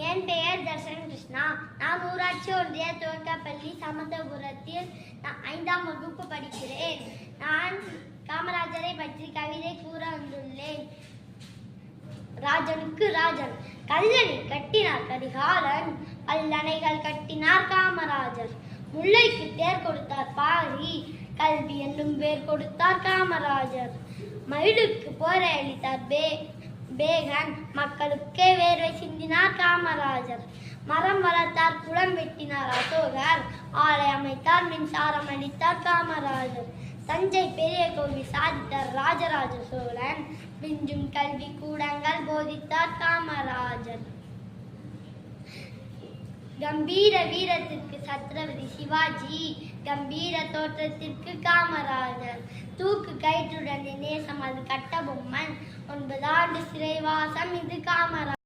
என் பெயர் தர்ஷன் கிருஷ்ணா. நான் ஊராட்சி ஒன்றிய துவக்கப்பள்ளி சமத்துவபுரத்தில் 5ஆம் வகுப்பு படிக்கிறேன். நான் காமராஜரை பற்றி கவிதை கூற வந்துள்ளேன். ராஜனுக்கு ராஜன் கல்லணை கட்டினார் கரிகாலன், கல்லணைகள் கட்டினார் காமராஜர். முல்லைக்கு தேர் கொடுத்தார் பாரி, கல்வி என்னும் வேர் கொடுத்தார் காமராஜர். மயிலுக்கு போரை அளித்தார் பேகன், மக்களுக்கே வேர்வை சிந்தினார் காமராஜர். மரம் வளர்த்தார், குளம் வெட்டினார் அசோகர், ஆலை அமைத்தார், மின்சாரம் அளித்தார் காமராஜர். தஞ்சை பெரிய கோவில் சாதித்தார் ராஜராஜ சோழன், விஞ்சும் கல்வி கூடங்கள் போதித்தார் காமராஜர். கம்பீர வீரத்திற்கு சத்ரபதி சிவாஜி, கம்பீர தோற்றத்திற்கு காமராஜர். தூக்கு கயிற்றுடன் நேசம் அது கட்டபொம்மன், 9 ஆண்டு சிறைவாசம் இது காமராஜர்.